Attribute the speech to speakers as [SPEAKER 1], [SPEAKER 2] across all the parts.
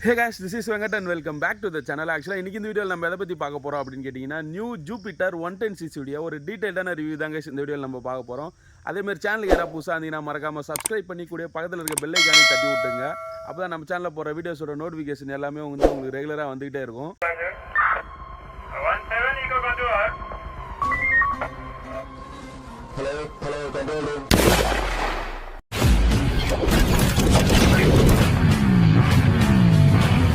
[SPEAKER 1] Hey guys, this is Venkat and welcome back to the channel. Actually, இன்னைக்கு இந்த வீடியோவில் நம்ம எதை பற்றி பார்க்க போகிறோம் அப்படின்னு கேட்டிங்கன்னா நியூ ஜூபிட்டர் 110cc உடைய ஒரு டீட்டெயிலான ரிவ்யூ தாங்க இந்த வீடியோவில் நம்ம பார்க்க போகிறோம். அதேமாதிரி சேனலுக்கு யாராவது புதுசாக இருந்தீங்கன்னா மறக்காமல் சப்ஸ்கிரைப் பண்ணி கூட பக்கத்தில் இருக்க பெல் ஐக்கானை தட்டி விட்டுங்க. அப்போ தான் நம்ம சேனலில் போகிற வீடியோஸோட நோட்டிஃபிகேஷன் எல்லாமே உங்களுக்கு ரெகுலராக வந்துகிட்டே இருக்கும்.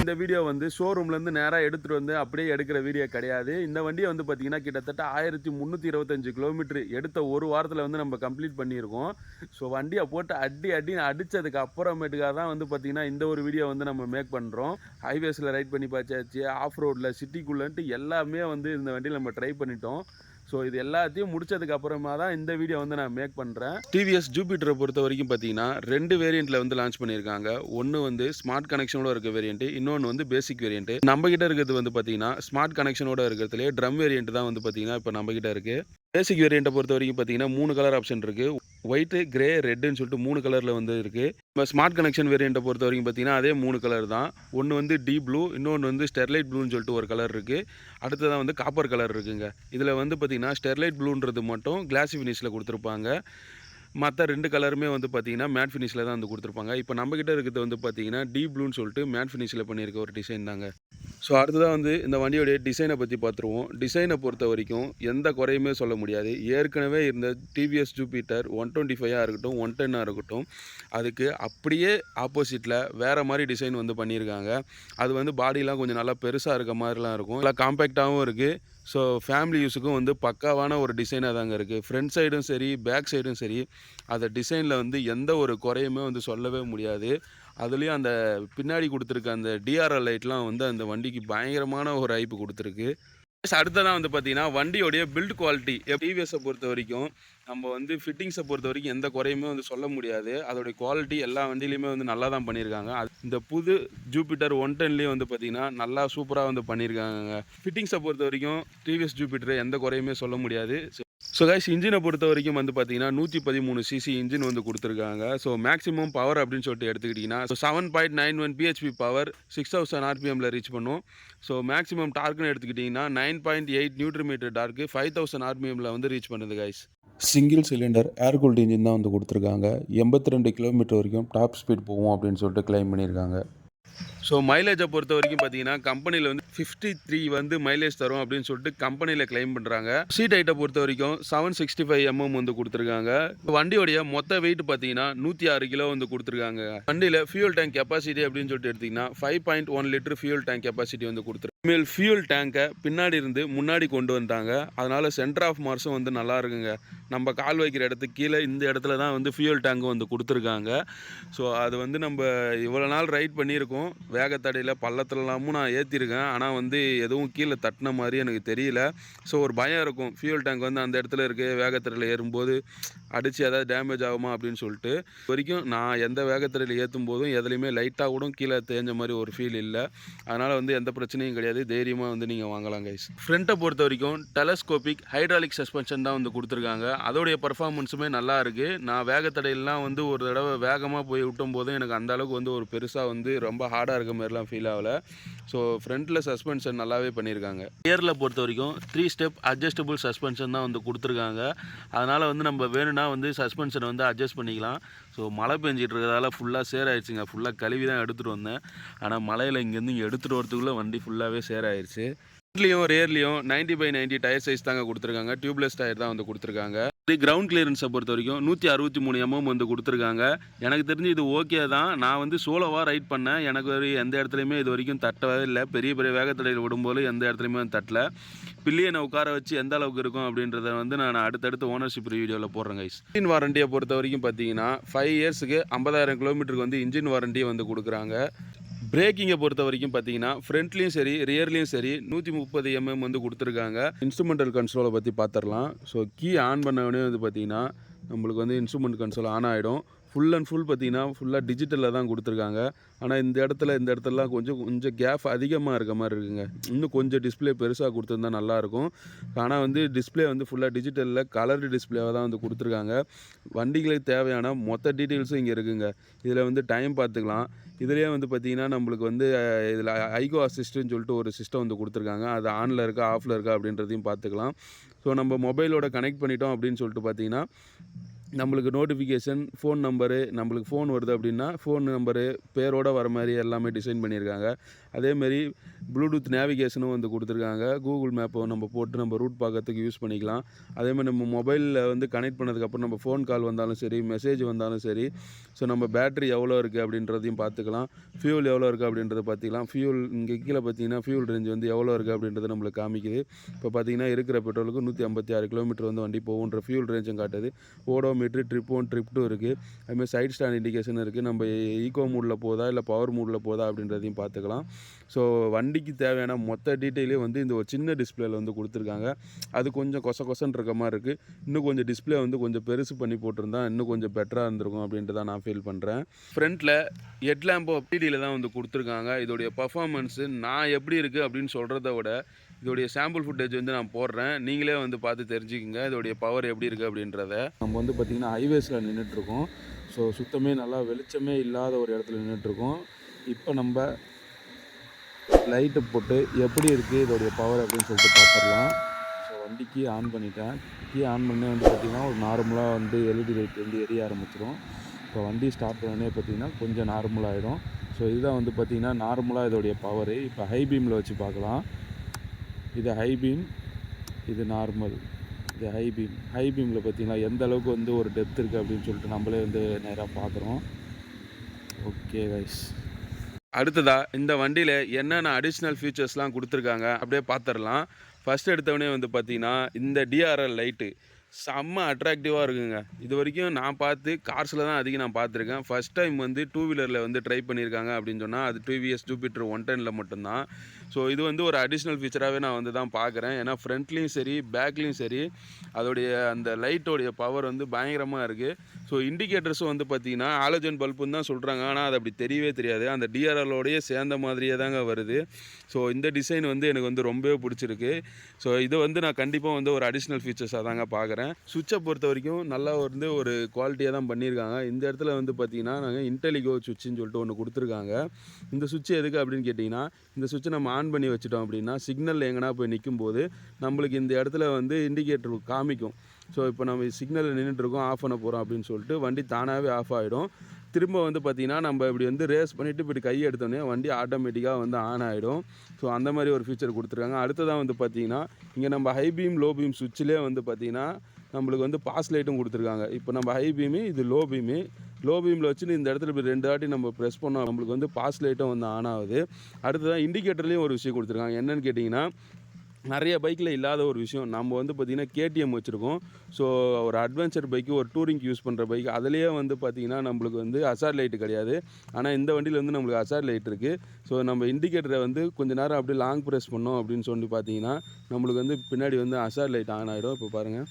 [SPEAKER 1] இந்த வீடியோ ஷோரூம்லேருந்து நேராக எடுத்துகிட்டு வந்து அப்படியே எடுக்கிற வீடியோ கிடையாது. இந்த வண்டியை பார்த்தீங்கன்னா கிட்டத்தட்ட 1325 கிலோமீட்டர் எடுத்த ஒரு வாரத்தில் நம்ம கம்ப்ளீட் பண்ணியிருக்கோம். ஸோ வண்டியை போட்டு அடின்னு அடித்ததுக்கு அப்புறமேட்டுக்காக தான் பார்த்தீங்கன்னா இந்த ஒரு வீடியோ நம்ம மேக் பண்ணுறோம். ஹைவேஸில் ரைட் பண்ணி பார்த்தாச்சு, ஆஃப் ரோடில் சிட்டிக்குள்ளன்ட்டு எல்லாமே இந்த வண்டியில் நம்ம ட்ரை பண்ணிட்டோம். ஸோ இது எல்லாத்தையும் முடிச்சதுக்கு அப்புறமா தான் இந்த வீடியோ நான் மேக் பண்ணுறேன். டிவிஎஸ் ஜூபிட்டரை பொறுத்த வரைக்கும் பார்த்தீங்கன்னா 2 வேரியண்ட்டில் லான்ச் பண்ணியிருக்காங்க. ஒன்று ஸ்மார்ட் கனெக்ஷனோட இருக்க வேரியண்ட்டு, இன்னொன்று பேசிக் வேரியண்ட்டு. நம்ம கிட்ட இருக்கிறது பார்த்தீங்கன்னா ஸ்மார்ட் கனெக்ஷனோட இருக்கிறதுலே ட்ரம் வேரியண்ட் தான் பார்த்தீங்கன்னா இப்போ நம்ம கிட்ட இருக்குது. பேசிக் வேரியண்ட்டை பொறுத்த வரைக்கும் பார்த்தீங்கன்னா 3 கலர் ஆப்ஷன் இருக்குது. ஒயிட்டு, கிரே, ரெட்டுன்னு சொல்லிட்டு 3 கலரில் இருக்குது. இப்போ ஸ்மார்ட் கனெக்ஷன் வேரியண்ட்டை பொறுத்த வரைக்கும் பார்த்தீங்கன்னா அதே 3 கலர் தான். ஒன்று டீப் ப்ளூ, இன்னொன்று ஸ்டெர்லைட் ப்ளூன்னு சொல்லிட்டு ஒரு கலர் இருக்குது. அடுத்ததான் காப்பர் கலர் இருக்குங்க. இதில் பார்த்தீங்கன்னா ஸ்டெர்லைட் ப்ளூன்றது மட்டும் கிளாசி ஃபினிஷில் கொடுத்துருப்பாங்க. மற்ற 2 கலருமே பார்த்தீங்கன்னா மேட் ஃபினிஷில் தான் கொடுத்துருப்பாங்க. இப்போ நம்மக்கிட்ட இருக்கிறது பார்த்தீங்கன்னா டீப் ப்ளூன்னு சொல்லிட்டு மேட் ஃபினிஷில் பண்ணியிருக்க ஒரு டிசைன் தாங்க. ஸோ அடுத்ததாக இந்த வண்டியோடைய டிசைனை பற்றி பார்த்துருவோம். டிசைனை பொறுத்த வரைக்கும் எந்த குறையுமே சொல்ல முடியாது. ஏற்கனவே இருந்த டிவிஎஸ் ஜூபிட்டர் 125 இருக்கட்டும், 110 இருக்கட்டும், அதுக்கு அப்படியே ஆப்போசிட்டில் வேறு மாதிரி டிசைன் பண்ணியிருக்காங்க. அது பாடிலாம் கொஞ்சம் நல்லா பெருசாக இருக்க மாதிரிலாம் இருக்கும், நல்லா காம்பேக்டாகவும் இருக்குது. ஸோ ஃபேமிலி யூஸுக்கும் பக்காவான ஒரு டிசைனாக தாங்க இருக்குது. ஃப்ரண்ட் சைடும் சரி, பேக் சைடும் சரி, அந்த டிசைனில் எந்த ஒரு குறையுமே சொல்லவே முடியாது. அதுலேயும் அந்த பின்னாடி கொடுத்துருக்க அந்த டிஆர்எல் லைட்லாம் அந்த வண்டிக்கு பயங்கரமான ஒரு ஹைப்பு கொடுத்துருக்கு. அடுத்ததான் பார்த்தீங்கன்னா வண்டியோடைய பில்ட் குவாலிட்டி. டிவிஎஸை பொறுத்த வரைக்கும் நம்ம ஃபிட்டிங்ஸை பொறுத்த வரைக்கும் எந்த குறையுமே சொல்ல முடியாது. அதோடைய குவாலிட்டி எல்லா வண்டியிலையுமே நல்லா தான் பண்ணியிருக்காங்க. இந்த புது ஜூபிட்டர் 110லேயும் பார்த்தீங்கன்னா நல்லா சூப்பராக பண்ணியிருக்காங்க. ஃபிட்டிங்ஸை பொறுத்த வரைக்கும் டிவிஎஸ் ஜூபிட்டர் எந்த குறையுமே சொல்ல முடியாது. ஸோ கைஸ், இன்ஜினை பொறுத்த வரைக்கும் பார்த்தீங்கன்னா 113cc இன்ஜின் கொடுத்துருக்காங்க. ஸோ மேக்ஸிமம் பவர் அப்படின்னு சொல்லிட்டு எடுத்துக்கிட்டிங்கன்னா 7.91 PHP பவர் 6000 RPMல ரீச் பண்ணும். ஸோ மேக்ஸிமம் டார்க்னு எடுத்துக்கிட்டிங்கன்னா 9.8 நியூட்டன் டார்க்கு 5000 RPMல ரீச் பண்ணுது கைஸ். சிங்கிள் சிலிண்டர் ஏர் கூல்டு இன்ஜின் தான் கொடுத்துருக்காங்க. 82 கிலோமீட்டர் வரைக்கும் டாப் ஸ்பீட் போகும் அப்படின்னு சொல்லிட்டு கிளைம் பண்ணியிருக்காங்க. ஸோ மைலேஜை பொறுத்த வரைக்கும் பார்த்தீங்கன்னா கம்பெனியில் 53 மைலேஜ் தரும் அப்படின்னு சொல்லிட்டு கம்பெனியில் கிளைம் பண்ணுறாங்க. சீட் ஹைட்டை பொறுத்த வரைக்கும் 765 mm கொடுத்துருக்காங்க. வண்டியோடைய மொத்த வெயிட் பார்த்தீங்கன்னா 106 கிலோ கொடுத்துருக்காங்க. வண்டியில் ஃபியூல் டேங்க் கெப்பாசிட்டி அப்படின்னு சொல்லிட்டு எடுத்திங்கன்னா 5.1 லிட்டர் ஃபியூல் டேங்க் கெப்பாசிட்டி கொடுத்துருக்காங்க. மேல் ஃபியூல் டேங்கை பின்னாடி இருந்து முன்னாடி கொண்டு வந்தாங்க. அதனால் சென்டர் ஆஃப் மார்ஸும் நல்லா இருக்குங்க. நம்ம கால் வைக்கிற இடத்துக்கு கீழே இந்த இடத்துல தான் ஃபியூல் டேங்கு கொடுத்துருக்காங்க. ஸோ அது நம்ம இவ்வளோ நாள் ரைட் பண்ணியிருக்கோம். வேகத்தடையில் பள்ளத்துலலாமும் நான் ஏற்றிருக்கேன். ஆனால் எதுவும் கீழே தட்டின மாதிரி எனக்கு தெரியல. ஸோ ஒரு பயம் இருக்கும், ஃபியூல் டேங்க் அந்த இடத்துல இருக்குது, வேகத்தடையில் ஏறும்போது அடித்து ஏதாவது டேமேஜ் ஆகுமா அப்படின்னு சொல்லிட்டு. வரைக்கும் நான் எந்த வேகத்தடையில் ஏற்றும் போதும் எதுலேயுமே லைட்டாக கூட கீழே தேஞ்ச மாதிரி ஒரு ஃபீல் இல்லை. அதனால் எந்த பிரச்சனையும் கிடையாது. தைரியமாக நீங்கள் வாங்கலாம் கைஸ். ஃப்ரண்ட்டை பொறுத்த வரைக்கும் டெலஸ்கோபிக் ஹைட்ராலிக் சஸ்பென்ஷன் தான் கொடுத்துருக்காங்க. அதோடைய பர்ஃபார்மன்ஸுமே நல்லா இருக்குது. நான் வேகத்தடையெல்லாம் ஒரு தடவை வேகமாக போய் விட்டும் போதும் எனக்கு அந்த அளவுக்கு ஒரு பெருசாக ரொம்ப ஹார்டாக இருக்க மாதிரிலாம் ஃபீல் ஆகலை. ஸோ ஃப்ரண்ட்டில் சஸ்பென்ஷன் நல்லாவே பண்ணியிருக்காங்க. கியரில் பொறுத்த வரைக்கும் 3 ஸ்டெப் அட்ஜஸ்டபுள் சஸ்பென்ஷன் தான் கொடுத்துருக்காங்க. அதனால் நம்ம வேணும்னா சஸ்பென்ஷனை அட்ஜஸ்ட் பண்ணிக்கலாம். ஸோ மழை பெஞ்சிட்டு இருக்கிறதால ஃபுல்லாக சேராயிடுச்சுங்க. ஃபுல்லாக கழுவி தான் எடுத்துகிட்டு வந்தேன். ஆனால் மழையில் இங்கேருந்து இங்கே எடுத்துகிட்டு வரதுக்குள்ளே வண்டி ஃபுல்லாகவே சேராயிருச்சு. ஃப்ரண்ட்லேயும் ரியர்லேயும் 90/90 டயர் சைஸ் தாங்க கொடுத்துருக்காங்க. டியூப்லெஸ் டயர் தான் கொடுத்துருக்காங்க. கிரவுண்ட் கிளியரன்ஸை பொறுத்த வரைக்கும் 163 mm கொடுத்துருக்காங்க. எனக்கு தெரிஞ்சு இது ஓகே தான். நான் சோலோவாக ரைட் பண்ணேன். எனக்கு எந்த இடத்துலையுமே இது வரைக்கும் தட்டவே இல்லை. பெரிய பெரிய வேகத்தடையில் விடும்போது எந்த இடத்துலையுமே தட்டலை. பில்லியனை உட்கார வச்சு எந்த அளவுக்கு இருக்கும் அப்படின்றத நான் அடுத்தடுத்து ஓனர்ஷிப் வீடியோவில் போடுறேன் கைஸ். இன்ஜின் வாரண்டியை பொறுத்த வரைக்கும் பார்த்தீங்கன்னா 5 இயர்ஸுக்கு 50,000 கிலோமீட்டருக்கு இன்ஜின் வாரண்டி கொடுக்குறாங்க. பிரேக்கிங்கை பொறுத்த வரைக்கும் பார்த்தீங்கன்னா ஃப்ரண்ட்லேயும் சரி, ரியர்லேயும் சரி 130 mm கொடுத்துருக்காங்க. இன்ஸ்ட்ருமெண்டல் கன்சோலை பற்றி பார்த்துடலாம். ஸோ கீ ஆன் பண்ண உடனே பார்த்தீங்கன்னா நம்மளுக்கு இன்ஸ்ட்ருமெண்ட் கன்சோல் ஆன் ஆகிடும். ஃபுல் அண்ட் ஃபுல் பார்த்தீங்கன்னா ஃபுல்லாக டிஜிட்டலில் தான் கொடுத்துருக்காங்க. ஆனால் இந்த இடத்துலலாம் கொஞ்சம் கேப் அதிகமாக இருக்க மாதிரி இருக்குங்க. இன்னும் கொஞ்சம் டிஸ்பிளே பெருசாக கொடுத்துருந்தா நல்லாயிருக்கும். ஆனால் வந்து டிஸ்பிளே வந்து ஃபுல்லாக டிஜிட்டலில் கலர்டு டிஸ்பிளேவாக தான் வந்து கொடுத்துருக்காங்க. வண்டிகளுக்கு தேவையான மொத்த டீட்டெயில்ஸும் இங்கே இருக்குங்க. இதில் வந்து டைம் பார்த்துக்கலாம். இதுலேயே வந்து பார்த்திங்கன்னா நம்மளுக்கு வந்து இதில் ஐகோ அசிஸ்ட்னு சொல்லிட்டு ஒரு சிஸ்டம் வந்து கொடுத்துருக்காங்க. அது ஆனில் இருக்கா ஆஃபில் இருக்கா அப்படின்றதையும் பார்த்துக்கலாம். ஸோ நம்ம மொபைலோட கனெக்ட் பண்ணிட்டோம் அப்படின்னு சொல்லிட்டு பார்த்திங்கன்னா நம்மளுக்கு நோட்டிஃபிகேஷன், ஃபோன் நம்பரு, நம்மளுக்கு ஃபோன் வருது அப்படின்னா ஃபோன் நம்பரு பேரோடு வர மாதிரி எல்லாமே டிசைன் பண்ணியிருக்காங்க. அதேமாரி ப்ளூடூத் நேவிகேஷனும் வந்து கொடுத்துருக்காங்க. கூகுள் மேப்பை நம்ம போட்டு நம்ம ரூட் பார்க்கறதுக்கு யூஸ் பண்ணிக்கலாம். அதேமாதிரி நம்ம மொபைலில் வந்து கனெக்ட் பண்ணதுக்கப்புறம் நம்ம ஃபோன் கால் வந்தாலும் சரி, மெசேஜ் வந்தாலும் சரி, ஸோ நம்ம பேட்டரி எவ்வளோ இருக்குது அப்படின்றதையும் பார்த்துக்கலாம். ஃபியூல் எவ்வளோ இருக்குது அப்படின்றத பார்த்துக்கலாம். ஃபியூல் இங்கே கீழே பார்த்தீங்கன்னா ஃபியூல் ரேஞ்ச் வந்து எவ்வளோ இருக்குது அப்படின்றது நம்மளுக்கு காமிக்குது. இப்போ பார்த்தீங்கன்னா இருக்கிற பெட்ரோலுக்கு 156 கிலோமீட்டர் வந்து வண்டி போகுன்ற ஃபியூல் ரேஞ்சும் காட்டுது. ஓடோமீட்ரு, ட்ரிப் 1 ட்ரிப் 2 இருக்குது. அதுமாதிரி சைட் ஸ்டாண்ட் இண்டிகேஷன் இருக்குது. நம்ம ஈகோ மூடில் போதா இல்லை பவர் மூடில் போதா அப்படின்றதையும் பார்த்துக்கலாம். ஸோ வண்டிக்கு தேவையான மொத்த டீட்டெயிலையும் வந்து இந்த ஒரு சின்ன டிஸ்பிளேல வந்து கொடுத்துருக்காங்க. அது கொஞ்சம் கொசன்னு இருக்க மாதிரி இருக்குது. இன்னும் கொஞ்சம் டிஸ்பிளே வந்து கொஞ்சம் பெருசு பண்ணி போட்டிருந்தா இன்னும் கொஞ்சம் பெட்டராக இருந்திருக்கும் அப்படின்ட்டு தான் நான் ஃபீல் பண்ணுறேன். ஃப்ரண்ட்டில் ஹெட் லேம்போ பிடியில் தான் வந்து கொடுத்துருக்காங்க. இதோடைய பர்ஃபார்மன்ஸு நான் எப்படி இருக்குது அப்படின்னு சொல்கிறத விட இதோடைய சாம்பிள் ஃபுட்டேஜ் வந்து நான் போடுறேன். நீங்களே வந்து பார்த்து தெரிஞ்சுக்கோங்க இதோடைய பவர் எப்படி இருக்குது அப்படின்றத. நம்ம வந்து பார்த்திங்கன்னா ஹைவேஸில் நின்றுட்டுருக்கோம். ஸோ சுத்தமே நல்லா வெளிச்சமே இல்லாத ஒரு இடத்துல நின்றுட்டுருக்கோம். இப்போ நம்ம லைட்டு போட்டு எப்படி இருக்குது இதோடைய பவர் அப்படின்னு சொல்லிட்டு பார்த்துடலாம். ஸோ வண்டி கீ ஆன் பண்ணிட்டேன். கீ ஆன் பண்ணே வந்து பார்த்திங்கன்னா ஒரு நார்மலாக வந்து எல்இடி லைட் வந்து எரிய ஆரம்பிச்சிடும். இப்போ வண்டி ஸ்டார்ட் பண்ணே பார்த்திங்கன்னா கொஞ்சம் நார்மலாகிடும். ஸோ இதுதான் வந்து பார்த்திங்கன்னா நார்மலாக இதோடைய பவரு. இப்போ ஹை பீமில் வச்சு பார்க்கலாம். இது ஹை பீம், இது நார்மல், இது ஹை பீம். ஹை பீமில் பார்த்திங்கன்னா எந்த அளவுக்கு வந்து ஒரு டெப்த் இருக்குது அப்படின்னு சொல்லிட்டு நம்மளே வந்து நேராக பார்க்குறோம். ஓகே கைஸ், அடுத்ததாக இந்த வண்டியில் என்னென்ன அடிஷ்னல் ஃபீச்சர்ஸ்லாம் கொடுத்துருக்காங்க அப்படியே பார்த்துடலாம். ஃபஸ்ட் எடுத்தவொடனே வந்து பார்த்திங்கன்னா இந்த டிஆர்எல் லைட்டு செம்ம அட்ராக்டிவாக இருக்குங்க. இது வரைக்கும் நான் பார்த்து கார்ஸில் தான் அதிகம் நான் பார்த்துருக்கேன். ஃபஸ்ட் டைம் வந்து டூ வீலரில் வந்து ட்ரை பண்ணியிருக்காங்க அப்படின்னு சொன்னால் அது டிவிஎஸ் ஜூபிட்டர் 110ல் மட்டும்தான். ஸோ இது வந்து ஒரு அடிஷ்னல் ஃபீச்சராகவே நான் வந்து தான் பார்க்குறேன். ஏன்னா ஃப்ரண்ட்லேயும் சரி பேக்லேயும் சரி அதோடைய அந்த லைட்டோடைய பவர் வந்து பயங்கரமாக இருக்குது. ஸோ இண்டிகேட்டர்ஸும் வந்து பார்த்திங்கன்னா ஆலோஜன் பல்புன்னு தான் சொல்கிறாங்க. ஆனால் அது அப்படி தெரியவே தெரியாது. அந்த டிஆர்எல்லோடையே சேர்ந்த மாதிரியே தாங்க வருது. ஸோ இந்த டிசைன் வந்து எனக்கு வந்து ரொம்பவே பிடிச்சிருக்கு. ஸோ இதை வந்து நான் கண்டிப்பாக வந்து ஒரு அடிஷ்னல் ஃபீச்சர்ஸாக தாங்க பார்க்குறேன். சுவிட்சை பொறுத்த வரைக்கும் நல்லா வந்து ஒரு குவாலிட்டியாக தான் பண்ணியிருக்காங்க. இந்த இடத்துல வந்து பார்த்திங்கன்னா நாங்கள் இன்டெலிகோ சுவிட்சுன்னு சொல்லிட்டு ஒன்று கொடுத்துருக்காங்க. இந்த சுவிட்ச் எதுக்கு அப்படின்னு கேட்டிங்கன்னா இந்த சுவிட்சை நம்ம ஆன் பண்ணி வச்சுட்டோம் அப்படின்னா சிக்னல் எங்கன்னா போய் நிற்கும்போது நம்மளுக்கு இந்த இடத்துல வந்து இண்டிகேட்டர் காமிக்கும். ஸோ இப்போ நம்ம சிக்னலில் நின்றுட்டுருக்கோம், ஆஃப் பண்ண போகிறோம் அப்படின்னு சொல்லிட்டு வண்டி தானாகவே ஆஃப் ஆகிடும். திரும்ப வந்து பார்த்திங்கன்னா நம்ம இப்படி வந்து ரேஸ் பண்ணிவிட்டு இப்படி கையை எடுத்தோடனே வண்டி ஆட்டோமேட்டிக்காக வந்து ஆன் ஆகிடும். ஸோ அந்த மாதிரி ஒரு ஃபீச்சர் கொடுத்துருக்காங்க. அடுத்ததாக வந்து பார்த்திங்கன்னா இங்கே நம்ம ஹை பீம் லோ பீம் சுவிட்சிலே வந்து பார்த்திங்கன்னா நம்மளுக்கு வந்து பாஸ் லைட்டும் கொடுத்துருக்காங்க. இப்போ நம்ம ஹை பீமு, இது லோ பீமு. லோ பீமில் வச்சுன்னு இந்த இடத்துல இப்படி 2 வாட்டி நம்ம ப்ரெஸ் பண்ணோம் நம்மளுக்கு வந்து பாஸ் லைட்டும் வந்து ஆன் ஆகுது. அடுத்ததான் இண்டிகேட்டர்லேயும் ஒரு விஷயம் கொடுத்துருக்காங்க. என்னென்னு கேட்டிங்கன்னா நிறைய பைக்கில் இல்லாத ஒரு விஷயம், நம்ம வந்து பார்த்திங்கன்னா கேடிஎம் வச்சுருக்கோம். ஸோ ஒரு அட்வென்ச்சர் பைக்கு, ஒரு டூரிங்க்கு யூஸ் பண்ணுற பைக், அதுலேயே வந்து பார்த்திங்கன்னா நம்மளுக்கு வந்து ஹசார்ட் லைட்டு கிடையாது. ஆனால் இந்த வண்டியில் வந்து நம்மளுக்கு ஹசார்ட் லைட் இருக்குது. ஸோ நம்ம இண்டிகேட்டரை வந்து கொஞ்சம் நேரம் அப்படியே லாங் ப்ரெஸ் பண்ணோம் அப்படின்னு சொல்லி பார்த்திங்கன்னா நம்மளுக்கு வந்து பின்னாடி வந்து ஹசார்ட் லைட் ஆன் ஆகிடும். இப்போ பாருங்கள்,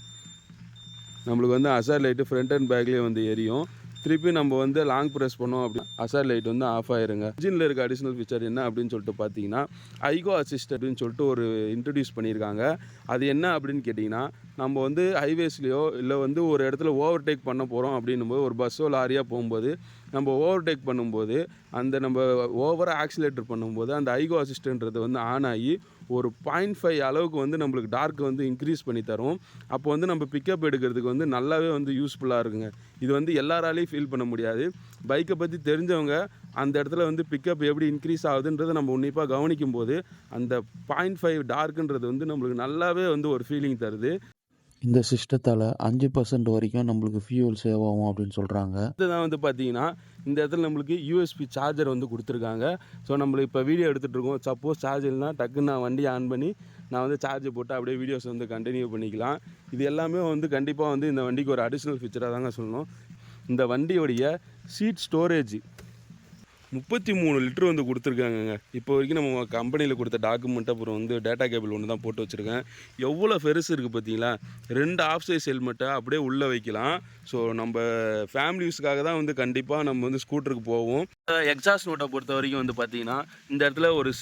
[SPEAKER 1] நம்மளுக்கு வந்து ஹசார்ட் லைட்டு ஃப்ரண்ட் அண்ட் பேக்லேயே வந்து எரியும். திருப்பி நம்ம வந்து லாங் ப்ரெஸ் பண்ணோம் அப்படி ஹசார்ட் லைட் வந்து ஆஃப் ஆயிருங்க. இன்ஜினில் இருக்க அடிஷ்னல் ஃபீச்சர் என்ன அப்படின்னு சொல்லிட்டு பார்த்தீங்கன்னா ஐகோ அசிஸ்ட் அப்படின்னு சொல்லிட்டு ஒரு இன்ட்ரடியூஸ் பண்ணியிருக்காங்க. அது என்ன அப்படின்னு கேட்டிங்கன்னா நம்ம வந்து ஹைவேஸ்லேயோ இல்லை வந்து ஒரு இடத்துல ஓவர்டேக் பண்ண போகிறோம் அப்படின்னும்போது ஒரு பஸ்ஸோ லாரியாக போகும்போது நம்ம ஓவர்டேக் பண்ணும்போது அந்த நம்ம ஓவராக ஆக்சிலேட்டர் பண்ணும்போது அந்த ஐகோ அசிஸ்டன்றது வந்து ஆன் ஆகி ஒரு 0.5 அளவுக்கு வந்து நம்மளுக்கு டார்க் வந்து இன்க்ரீஸ் பண்ணி தரும். அப்போ வந்து நம்ம பிக்கப் எடுக்கிறதுக்கு வந்து நல்லாவே வந்து யூஸ்ஃபுல்லாக இருக்குங்க. இது வந்து எல்லாராலையும் ஃபீல் பண்ண முடியாது. பைக்கை பற்றி தெரிஞ்சவங்க அந்த இடத்துல வந்து பிக்கப் எப்படி இன்க்ரீஸ் ஆகுதுன்றதை நம்ம உன்னிப்பாக கவனிக்கும் போது அந்த 0.5 டார்க்குன்றது வந்து நம்மளுக்கு நல்லாவே வந்து ஒரு ஃபீலிங் தருது.
[SPEAKER 2] இந்த சிஸ்டத்தால் 5% வரைக்கும் நம்மளுக்கு ஃபியூல் சேவ் ஆகும் அப்படின்னு சொல்கிறாங்க.
[SPEAKER 1] இதுதான் வந்து பார்த்தீங்கன்னா இந்த இடத்துல நம்மளுக்கு யூஎஸ்பி சார்ஜர் வந்து கொடுத்துருக்காங்க. ஸோ நம்மளுக்கு இப்போ வீடியோ எடுத்துகிட்டு இருக்கோம். சப்போஸ் சார்ஜ் இல்லைனா டக்குன்னு நான் வண்டியை ஆன் பண்ணி நான் வந்து சார்ஜ் போட்டு அப்படியே வீடியோஸ் வந்து கண்டினியூ பண்ணிக்கலாம். இது எல்லாமே வந்து கண்டிப்பாக வந்து இந்த வண்டிக்கு ஒரு அடிஷ்னல் ஃபீச்சராக தாங்க சொல்லணும். இந்த வண்டியோடைய சீட் ஸ்டோரேஜ் 33 லிட்டர் வந்து கொடுத்துருக்காங்கங்க. இப்போ வரைக்கும் நம்ம கம்பெனியில் கொடுத்த டாக்குமெண்ட் அப்புறம் வந்து டேட்டா கேபிள் ஒன்று தான் போட்டு வச்சுருக்கேன். எவ்வளோ பெருசு இருக்குது பார்த்தீங்களா? 2 ஆஃப் சைஸ் ஹெல்மெட்டை அப்படியே உள்ளே வைக்கலாம். ஸோ நம்ம ஃபேமிலி யூஸ்க்காக தான் வந்து கண்டிப்பாக நம்ம வந்து ஸ்கூட்டருக்கு போவோம். எக்ஸாஸ்ட் நோட்டை பொறுத்த வரைக்கும் வந்து பார்த்தீங்கன்னா இந்த இடத்துல ஒரு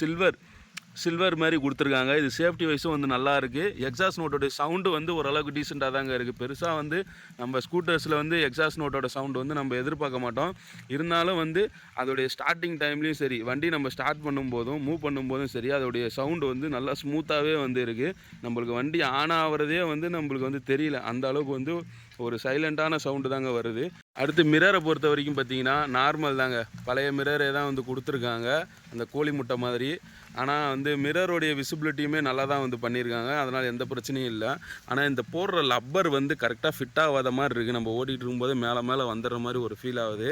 [SPEAKER 1] சில்வர் மாதிரி கொடுத்துருக்காங்க. இது சேஃப்டி வைஸும் வந்து நல்லா இருக்குது. எக்ஸாஸ்ட் நோட்டோடைய சவுண்டு வந்து ஓரளவுக்கு டீசெண்டாக தாங்க இருக்குது. பெருசாக வந்து நம்ம ஸ்கூட்டர்ஸில் வந்து எக்ஸாஸ்ட் நோட்டோட சவுண்டு வந்து நம்ம எதிர்பார்க்க மாட்டோம். இருந்தாலும் வந்து அதோடைய ஸ்டார்டிங் டைம்லேயும் சரி, வண்டி நம்ம ஸ்டார்ட் பண்ணும்போதும் மூவ் பண்ணும்போதும் சரி, அதோடைய சவுண்டு வந்து நல்லா ஸ்மூத்தாகவே வந்து இருக்குது. நம்மளுக்கு வண்டி ஆன் ஆகிறதே வந்து நம்மளுக்கு வந்து தெரியல. அந்த அளவுக்கு வந்து ஒரு சைலண்ட்டான சவுண்டு தாங்க வருது. அடுத்து மிரரை பொறுத்த வரைக்கும் பார்த்தீங்கன்னா நார்மல் தாங்க. பழைய மிரரே தான் வந்து கொடுத்துருக்காங்க, அந்த கோழி முட்டை மாதிரி. ஆனால் வந்து மிரருடைய விசிபிலிட்டியுமே நல்லா தான் வந்து பண்ணியிருக்காங்க. அதனால் எந்த பிரச்சனையும் இல்லை. ஆனால் இந்த போடுற லப்பர் வந்து கரெக்டாக ஃபிட் ஆகாத மாதிரி இருக்குது. நம்ம ஓட்டிகிட்டு இருக்கும்போது மேலே வந்துடுற மாதிரி ஒரு ஃபீல் ஆகுது.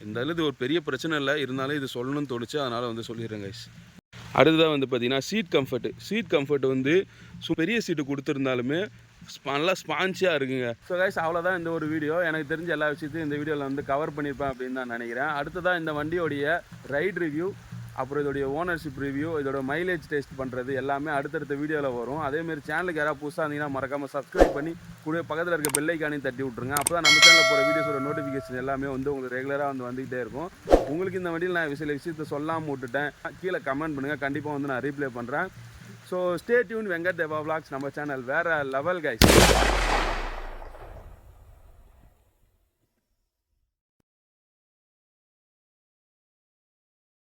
[SPEAKER 1] இந்த இது ஒரு பெரிய பிரச்சனை இல்லை, இருந்தாலும் இது சொல்லணும்னு தோணுச்சு, அதனால் வந்து சொல்லிடுறேன் கைஸ். அடுத்ததாக வந்து பார்த்திங்கன்னா சீட் கம்ஃபர்ட் வந்து பெரிய சீட்டு கொடுத்துருந்தாலுமே நல்லா ஸ்பான்ச்சியாக இருக்குங்க. ஸோ கைஸ், அவ்வளோதான் இந்த ஒரு வீடியோ. எனக்கு தெரிஞ்ச எல்லா விஷயத்தையும் இந்த வீடியோவில் வந்து கவர் பண்ணியிருப்பேன் அப்படின்னு தான் நினைக்கிறேன். அடுத்ததாக இந்த வண்டியோடைய ரைட் ரிவ்யூ, அப்புறம் இதோடைய ஓனர்ஷிப் ரிவ்யூ, இதோட மைலேஜ் டெஸ்ட் பண்ணுறது எல்லாமே அடுத்தடுத்த வீடியோவில் வரும். அதேமாரி சேனலுக்கு யாராவது புதுசாக இருந்தீங்கன்னா மறக்காமல் சப்ஸ்கிரைப் பண்ணி கூட பக்கத்தில் இருக்க பெல் ஐக்கானையும் தட்டி விட்ருங்க. அப்போ தான் நம்ம சேனலில் போகிற வீடியோஸோட நோட்டிஃபிகேஷன் எல்லாமே வந்து உங்களுக்கு ரெகுலராக வந்து வந்துகிட்டே இருக்கும். உங்களுக்கு இந்த வண்டியில் நான் சில விஷயத்தை சொல்லாமல் விட்டுட்டேன், கீழே கமெண்ட் பண்ணுங்கள், கண்டிப்பாக வந்து நான் ரீப்ளே பண்ணுறேன். ஸோ ஸ்டே டியூன் வெங்கட் தேவா விளாக்ஸ், நம்ம சேனல் வேறு லெவல் கைஸ்.